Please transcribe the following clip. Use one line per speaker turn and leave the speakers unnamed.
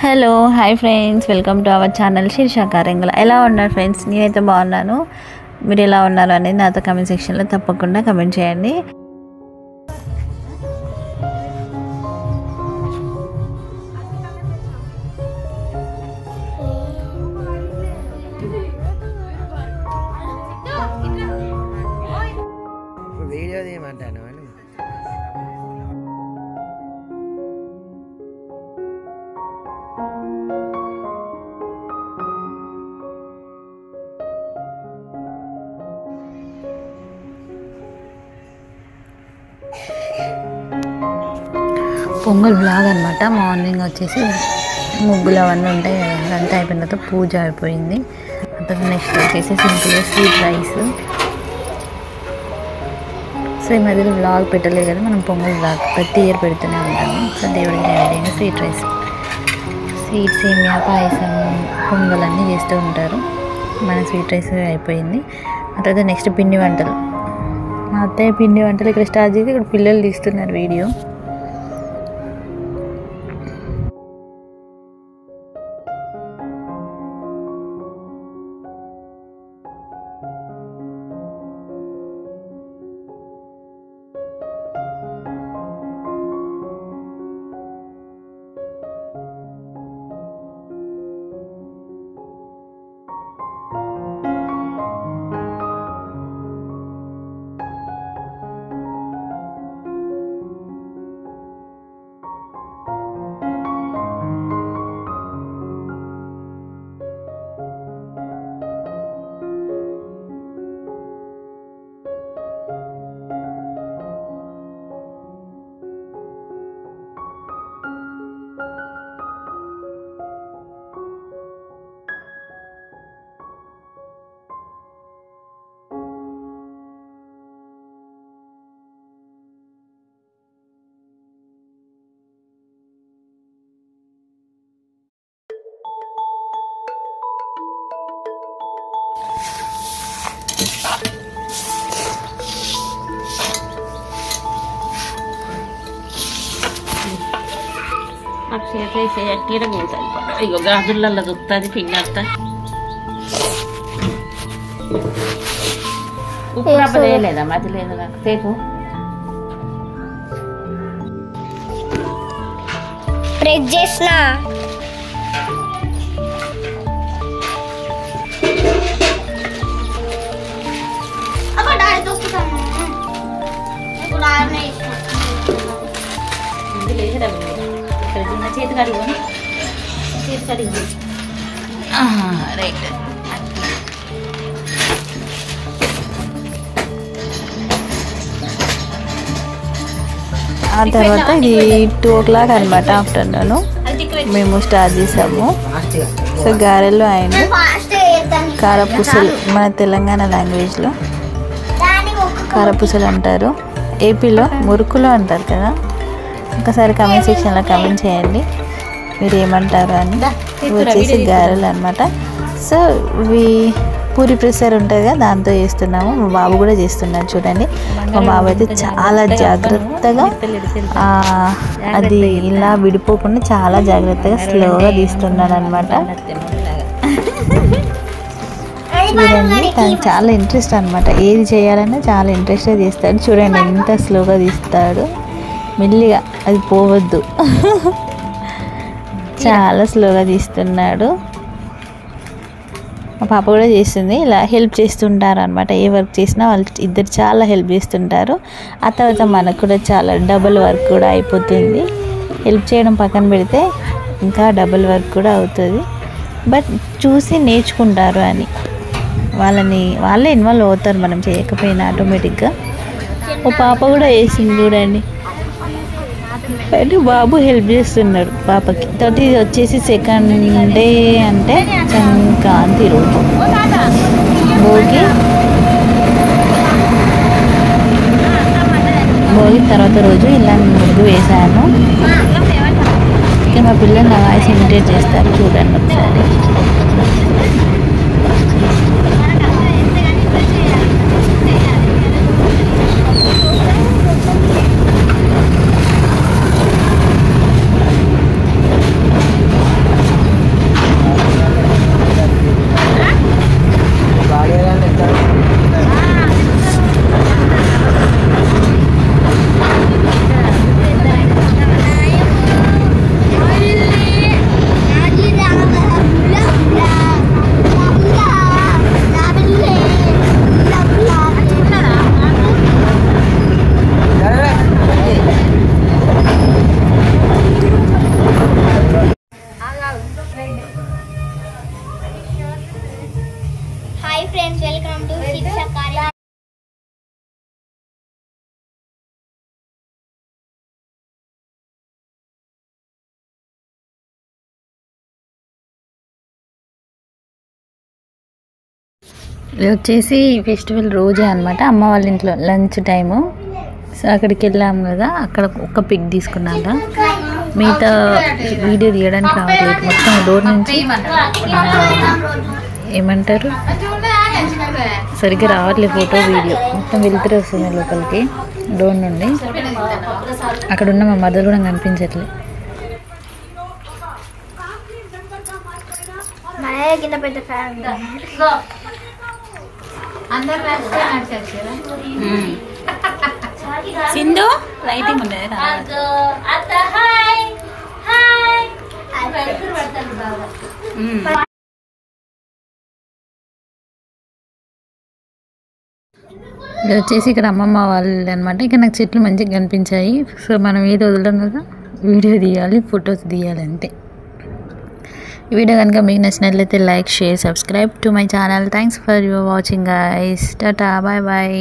Hello hi friends, welcome to our channel శీర్ష కారంగల. ఎలా ఉన్నారు ఫ్రెండ్స్? నేనైతే బాగున్నాను. మీరు ఎలా ఉన్నారు అనేది నాతో కమెంట్ సెక్షన్లో తప్పకుండా కమెంట్ చేయండి.
వీడియో తీయమంటాను.
పొంగల్ బ్లాగ్ అనమాట. మార్నింగ్ వచ్చేసి ముగ్గులు అవన్నీ ఉంటాయి, అంతా అయిపోయిన తర్వాత పూజ అయిపోయింది. తర్వాత నెక్స్ట్ వచ్చేసి సింపుల్గా స్వీట్ రైస్. సో ఈ మధ్యలో బ్లాగ్ పెట్టలేదు కదా, మనం పొంగల్ బ్లాగ్ ప్రతి ఇయర్ పెడుతూనే ఉంటాము. సో దేవుడికి నైవేద్యంగా స్వీట్ రైస్, స్వీట్ సేమియా, పాయసం, పొంగల్ అన్నీ చేస్తూ ఉంటారు. మన స్వీట్ రైస్ అయిపోయింది. ఆ తర్వాత నెక్స్ట్ పిండి వంటలు. మా అత్తయ్య పిండి వంటలు ఇక్కడ స్టార్ట్ చేసి ఇక్కడ పిల్లలు తీస్తున్నారు వీడియో.
చేతిలో పోతుంది. ఇగో గాజులలో దొరుకుతుంది పిండి. ఉప్పు రవ్వ వేయలేదా? మధ్య లేదు నాకు సేపు
ప్రెస్ చేసిన
చేతి కడుగు, చేతి కడిగి రైట్.
ఆ తర్వాత ఇది 2 o'clock అనమాట, ఆఫ్టర్నూన్ మేము స్టార్ట్ చేసాము. సో గారెలు అండ్ కారపూసలు, మన తెలంగాణ లాంగ్వేజ్లో కారపూసలు అంటారు, ఏపీలో మురుకులు అంటారు కదా. ఒకసారి కమెంట్ సెక్షన్లో కమెంట్ చేయండి మీరు ఏమంటారు అని. ఇవి వచ్చేసి గారెలు అనమాట. సో ఇవి పూరి ప్రెషర్ ఉంటుంది కదా, దాంతో చేస్తున్నాము. మా బాబు కూడా చేస్తున్నాడు చూడండి. మా బాబు అయితే చాలా జాగ్రత్తగా అది ఇలా విడిపోకుండా చాలా జాగ్రత్తగా స్లోగా తీస్తున్నాడు అనమాట. చూడండి, తనకు చాలా ఇంట్రెస్ట్ అనమాట. ఏది చేయాలన్నా చాలా ఇంట్రెస్ట్గా చేస్తాడు. చూడండి ఎంత స్లోగా తీస్తాడు, మెల్లిగా, అది పోవద్దు. చాలా స్లోగా తీస్తున్నాడు. మా పాప కూడా చేస్తుంది, ఇలా హెల్ప్ చేస్తుంటారు అనమాట. ఏ వర్క్ చేసినా వాళ్ళు ఇద్దరు చాలా హెల్ప్ చేస్తుంటారు. ఆ తర్వాత మనకు కూడా చాలా డబుల్ వర్క్ కూడా అయిపోతుంది. హెల్ప్ చేయడం పక్కన పెడితే ఇంకా డబుల్ వర్క్ కూడా అవుతుంది. బట్ చూసి నేర్చుకుంటారు అని, వాళ్ళే ఇన్వాల్వ్ అవుతారు మనం చేయకపోయినా ఆటోమేటిక్గా. ఓ పాప కూడా వేసింది చూడండి, కానీ బాబు హెల్ప్ చేస్తున్నాడు పాపకి. తర్వాత ఇది వచ్చేసి సెకండ్ డే అంటే సంక్రాంతి రోజు, భోగి తర్వాత రోజు ఇలా ముగ్గు వేసాను. ఇక మా పిల్లలు నా వాయిస్ ఇమిటేట్ చేస్తారు, చూడండి ఒకసారి. ఇది వచ్చేసి ఫెస్టివల్ రోజే అనమాట, అమ్మ వాళ్ళ ఇంట్లో లంచ్ టైము. సో అక్కడికి వెళ్ళాము కదా, అక్కడ ఒక్క పిక్ తీసుకున్నాక మిగతా వీడియో తీయడానికి రావట్లేదు. మొత్తం డోర్ నుంచి ఏమంటారు సరిగ్గా రావట్లేదు ఫోటో వీడియో, మొత్తం వెళ్తురు వస్తుంది లోపలికి డోర్ నుండి. అక్కడ ఉన్న మా మదర్ కూడా కనిపించట్లేదు. సింధు లైటింగ్ ఉండేది ఇది వచ్చేసి ఇక్కడ అమ్మమ్మ వాళ్ళు అనమాట. ఇక్కడ నాకు చెట్లు మంచిగా కనిపించాయి. సో మనం ఏది వదలడం కదా, వీడియో తీయాలి, ఫొటోస్ తీయాలి అంతే. ఈ వీడియో కనుక మీకు నచ్చినట్లయితే like, share, subscribe to my channel. Thanks for your watching guys. Tata, bye bye.